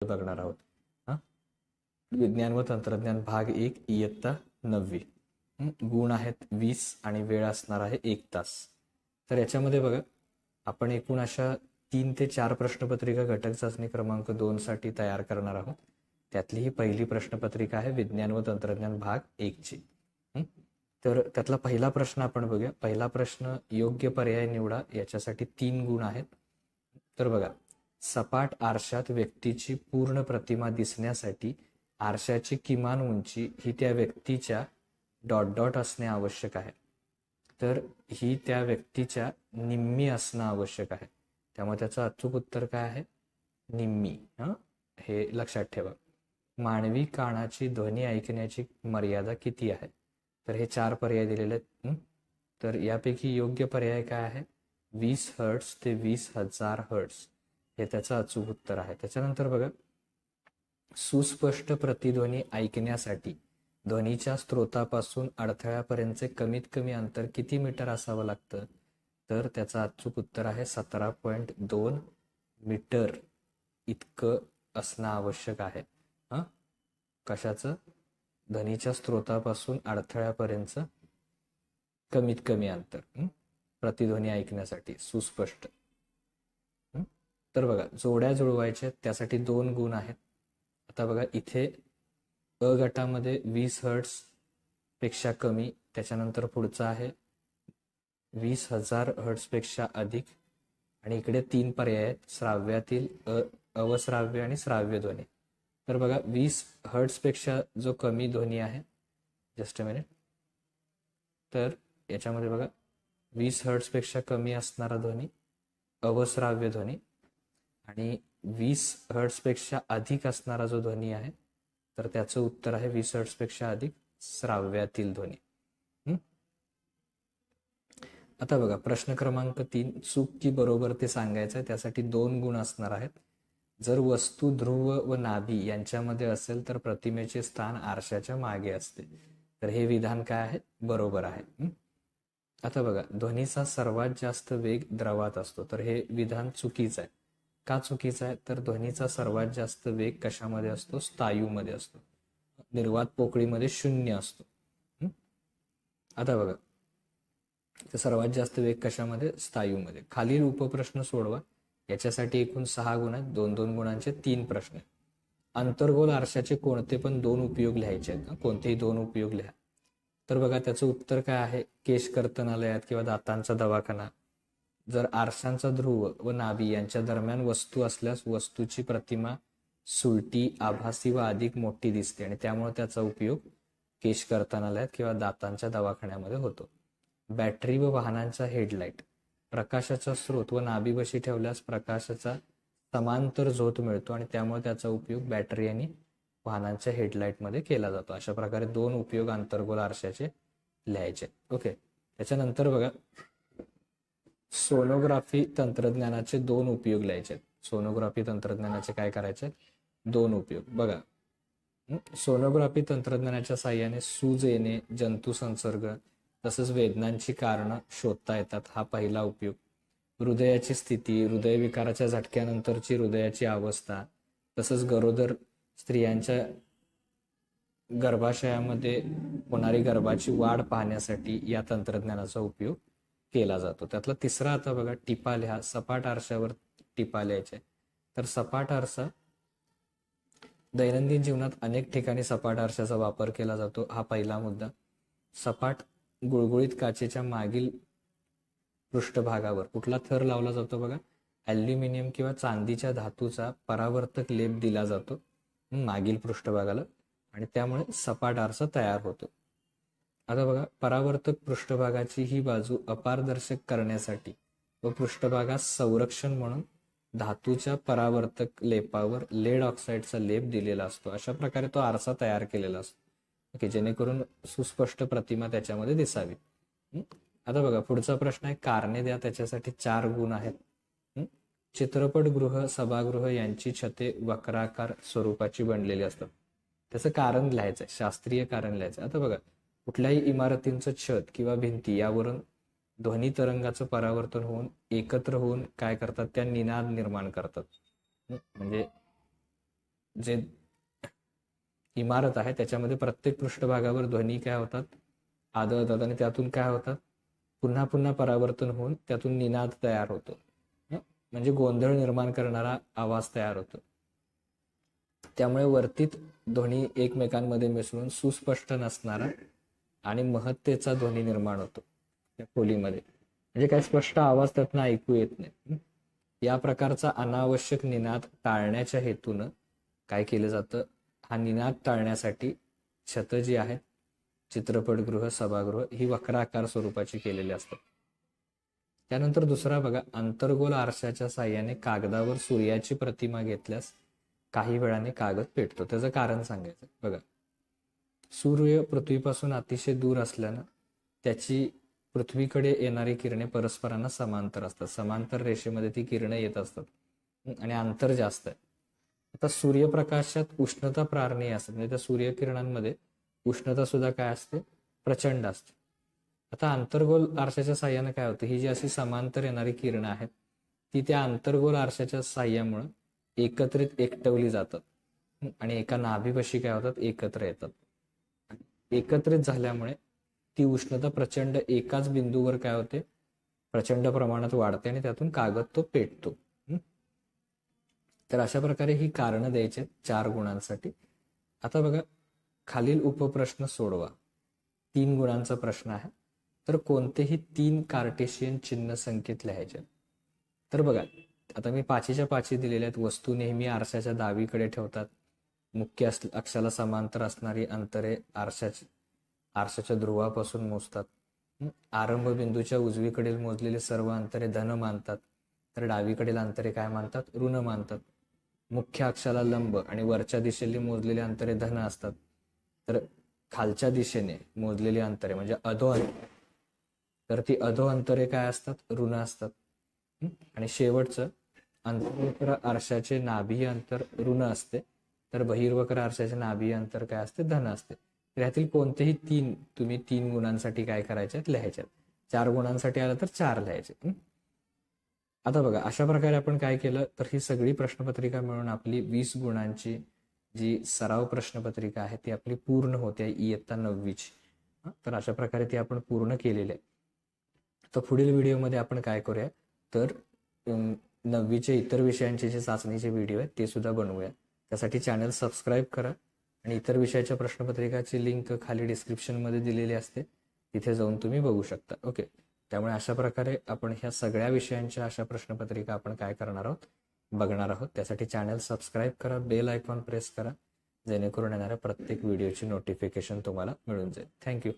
बघणार आहोत. हा, विज्ञान व तंत्रज्ञान भाग 1 इयत्ता 9वी. गुण आहेत 20 आणि वेळ असणार आहे 1 तास. तर याच्यामध्ये बघा, आपण एकूण अशा 3 ते 4 प्रश्नपत्रिका घटक चाचणी क्रमांक 2 साठी तयार करणार आहोत. त्यातली ही पहिली प्रश्नपत्रिका आहे विज्ञान व तंत्रज्ञान भाग 1 ची. तर त्यातला पहिला प्रश्न आपण बघूया. पहिला प्रश्न, योग्य पर्याय निवडा. याच्यासाठी 3 गुण आहेत. तर बघा, सपाट आरशात व्यक्तीची पूर्ण प्रतिमा दिसण्यासाठी आरशाची किमान उंची ही त्या व्यक्तीच्या ... असणे आवश्यक आहे. तर ही त्या व्यक्तीच्या निम्मी असणं आवश्यक आहे. त्यामुळे त्याचं अचूक उत्तर काय आहे? निम्मी. हे लक्षात ठेवा. मानवी कानाची ध्वनी ऐकण्याची मर्यादा किती आहे? तर हे 4 पर्याय दिलेले आहेत. तर यापैकी योग्य पर्याय काय आहे? 20 हर्ट्स ते 20,000 हर्ट्स हे त्याचं अचूक उत्तर आहे. त्याच्यानंतर बघा, सुस्पष्ट प्रतिध्वनी ऐकण्यासाठी ध्वनीच्या स्रोतापासून अडथळ्यापर्यंतचे कमीत कमी अंतर किती मीटर असावं लागतं? तर त्याचं अचूक उत्तर आहे 17.2 मीटर इतकं असणं आवश्यक आहे. कशाचं? ध्वनीच्या स्रोतापासून अडथळ्यापर्यंतचं कमीत कमी अंतर प्रतिध्वनी ऐकण्यासाठी सुस्पष्ट. तर बघा, जोड्या जुळवायच्या, त्यासाठी 2 गुण आहेत. आता बघा, इथे अ गटामध्ये 20 हर्ट्स पेक्षा कमी, त्याच्यानंतर पुढचा आहे 20,000 हर्ट्स पेक्षा अधिक, आणि इकडे 3 पर्याय आहेत, श्राव्यातील अवश्राव्य आणि श्राव्य ध्वनी. तर बघा, 20 हर्ट्स पेक्षा जो कमी ध्वनी आहे, जस्ट अ मिनिट, तर याच्यामध्ये बघा, 20 हर्ट्स पेक्षा कमी असणारा ध्वनी अवश्राव्य ध्वनी, आणि 20 हर्ट्स पेक्षा अधिक असणारा जो ध्वनी आहे, तर त्याचं उत्तर आहे 20 हर्ट्स पेक्षा अधिक श्राव्यातील ध्वनी. आता बघा, प्रश्न क्रमांक 3, चूक की बरोबर ते सांगायचं आहे. त्यासाठी 2 गुण असणार आहेत. जर वस्तू ध्रुव व नाभी यांच्यामध्ये असेल तर प्रतिमेचे स्थान आरशाच्या मागे असते. तर हे विधान काय आहे? बरोबर आहे. आता बघा, ध्वनीचा सर्वात जास्त वेग द्रवात असतो. तर हे विधान चुकीचं आहे. का चुकीचं आहे? तर ध्वनीचा सर्वात जास्त वेग कशामध्ये असतो? स्थायूमध्ये असतो. निर्वात पोकळीमध्ये 0 असतो. आता बघा, सर्वात जास्त वेग कशामध्ये? स्थायूमध्ये. खालील उपप्रश्न सोडवा. याच्यासाठी एकूण 6 गुण आहेत. 2-2 गुणांचे 3 प्रश्न आहेत. अंतर्गोल आरशाचे कोणते पण 2 उपयोग लिहायचे आहेत. कोणतेही 2 उपयोग लिहा. तर बघा, त्याचं उत्तर काय आहे? केश कर्तनालयात किंवा दातांचा दवाखाना. जर आरशांचा ध्रुव व नाभी यांच्या दरम्यान वस्तू असल्यास वस्तूची प्रतिमा सुलटी, आभासी व अधिक मोठी दिसते, आणि त्यामुळे त्याचा उपयोग केश कर्तनालयात किंवा दातांच्या दवाखान्यामध्ये होतो. बॅटरी व वाहनांचा हेडलाईट. प्रकाशाचा स्रोत व नाभीपाशी ठेवल्यास प्रकाशाचा समांतर झोत मिळतो, आणि त्यामुळे त्याचा उपयोग बॅटरी आणि वाहनांच्या हेडलाईटमध्ये केला जातो. अशा प्रकारे 2 उपयोग अंतर्गोल आरशाचे लिहायचे. ओके. त्याच्यानंतर बघा, सोनोग्राफी तंत्रज्ञानाचे 2 उपयोग लिहायचे. सोनोग्राफी तंत्रज्ञानाचे काय करायचे? 2 उपयोग. बघा, सोनोग्राफी तंत्रज्ञानाच्या साहाय्याने सूज येणे, जंतू संसर्ग तसंच वेदनांची कारणं शोधता येतात. हा पहिला उपयोग. हृदयाची स्थिती, हृदयविकाराच्या झटक्यानंतरची हृदयाची अवस्था, तसंच गरोदर स्त्रियांच्या गर्भाशयामध्ये होणारी गर्भाची वाढ पाहण्यासाठी या तंत्रज्ञानाचा उपयोग केला जातो. त्यातला तिसरा आता बघा, टिपा लिहा. सपाट आरशावर टिपा लिहायचे. तर सपाट आरसा, दैनंदिन जीवनात अनेक ठिकाणी सपाट आरशाचा वापर केला जातो. हा पहिला मुद्दा. सपाट गुळगुळीत काचेच्या मागील पृष्ठभागावर कुठला थर लावला जातो? बघा, ॲल्युमिनियम किंवा चांदीच्या धातूचा परावर्तक लेप दिला जातो मागील पृष्ठभागाला, आणि त्यामुळे सपाट आरसा तयार होतो. आता बघा, परावर्तक पृष्ठभागाची ही बाजू अपारदर्शक करण्यासाठी व पृष्ठभागास संरक्षण म्हणून धातूच्या परावर्तक लेपावर लेड ऑक्साईडचा लेप दिलेला असतो. अशा प्रकारे तो आरसा तयार केलेला असतो, ओके, जेणेकरून सुस्पष्ट प्रतिमा त्याच्यामध्ये दिसावी. आता बघा, पुढचा प्रश्न आहे, कारणे द्या. त्याच्यासाठी 4 गुण आहेत. चित्रपटगृह, सभागृह यांची छते वक्राकार स्वरूपाची बनलेली असतात. त्याचं कारण लिहायचं आहे, शास्त्रीय कारण लिहायचं. आता बघा, कुठल्याही इमारतींचं छत किंवा भिंती यावरून ध्वनी तरंगाचं परावर्तन होऊन एकत्र होऊन काय करतात? त्या निनाद निर्माण करतात. म्हणजे जे इमारत आहे त्याच्यामध्ये प्रत्येक पृष्ठभागावर ध्वनी काय होतात, आदळतात आणि त्यातून काय होतात, पुन्हा पुन्हा परावर्तन होऊन त्यातून निनाद तयार होतो. म्हणजे गोंधळ निर्माण करणारा आवाज तयार होतो. त्यामुळे वर्तीत ध्वनी एकमेकांमध्ये मिसळून सुस्पष्ट नसणारा आणि महत्तेचा ध्वनी निर्माण होतो त्या खोलीमध्ये. म्हणजे काही स्पष्ट आवाज त्यातनं ऐकू येत नाही. या प्रकारचा अनावश्यक निनाद टाळण्याच्या हेतूनं काय केलं जातं, हा निनाद टाळण्यासाठी छतं जी आहेत, चित्रपटगृह, सभागृह ही वक्राकार स्वरूपाची केलेली असतात. त्यानंतर दुसरा बघा, अंतर्गोल आरशाच्या साह्याने कागदावर सूर्याची प्रतिमा घेतल्यास काही वेळाने कागद पेटतो. त्याचं कारण सांगायचं. बघा, सूर्य पृथ्वीपासून अतिशय दूर असल्यानं त्याची पृथ्वीकडे येणारी किरणे परस्परांना समांतर असतात. समांतर रेषेमध्ये ती किरणं येत असतात आणि अंतर जास्त आहे. आता सूर्यप्रकाशात उष्णता प्रारणीय असते, म्हणजे त्या सूर्यकिरणांमध्ये उष्णता सुद्धा काय असते, प्रचंड असते. आता अंतर्गोल आरशाच्या साह्यानं काय होतं, ही जी अशी समांतर येणारी किरणं आहेत ती त्या अंतर्गोल आरशाच्या साह्यामुळं एकत्रित एकटवली जातात आणि एका नाभीपाशी काय होतात, एकत्र येतात. एकत्रित झाल्यामुळे ती उष्णता प्रचंड एकाच बिंदूवर काय होते, प्रचंड प्रमाणात वाढते आणि त्यातून कागद तो पेटतो. तर अशा प्रकारे ही कारणं द्यायची 4 गुणांसाठी. आता बघा, खालील उपप्रश्न सोडवा. 3 गुणांचा प्रश्न आहे. तर कोणतेही 3 कार्टेशियन चिन्ह संकेत लिहायचे. तर बघा, आता मी 5च्या 5 दिलेल्या आहेत. वस्तू नेहमी आरशाच्या डावीकडे ठेवतात. मुख्य अक्षाला समांतर असणारी अंतरे आरशाच्या ध्रुवापासून मोजतात. आरंभ बिंदूच्या उजवीकडील मोजलेले सर्व अंतरे धन मानतात, तर डावीकडील अंतरे काय मानतात, ऋण मानतात. मुख्य अक्षाला लंब आणि वरच्या दिशेने मोजलेले अंतरे धन असतात, तर खालच्या दिशेने मोजलेली अंतरे म्हणजे अधो अंतरे, तर ती अधो अंतरे काय असतात, ऋण असतात. आणि शेवटचं, अंतर्वक्र आरशाचे नाभीय अंतर ऋण असते, तर बहिर्वक्र आरशाचे नाभीय अंतर काय असते, धन असते. तर यातील कोणतेही 3 तुम्ही 3 गुणांसाठी काय करायचे, लिहायचे. 4 गुणांसाठी आलं तर 4 लिहायचे. आता बघा, अशा प्रकारे आपण काय केलं, तर ही सगळी प्रश्नपत्रिका मिळून आपली 20 गुणांची जी सराव प्रश्नपत्रिका आहे ती आपली पूर्ण होते इयत्ता 9वीची. तर अशा प्रकारे ती आपण पूर्ण केलेली आहे. तर पुढील व्हिडिओमध्ये आपण काय करूया, तर 9वीचे इतर विषयांचे जे चाचणीचे व्हिडिओ आहेत ते सुद्धा बनवूया. त्यासाठी चॅनल सबस्क्राईब करा आणि इतर विषयाच्या प्रश्नपत्रिकाची लिंक खाली डिस्क्रिप्शनमध्ये दिलेली असते, तिथे जाऊन तुम्ही बघू शकता. ओके, त्यामुळे अशा प्रकारे आपण ह्या सगळ्या विषयांच्या अशा प्रश्नपत्रिका आपण काय करणार आहोत, बघणार आहोत. त्यासाठी चॅनल सबस्क्राईब करा, बेल आयकॉन प्रेस करा, जेणेकरून येणाऱ्या प्रत्येक व्हिडिओची नोटिफिकेशन तुम्हाला मिळून जाईल. थँक्यू.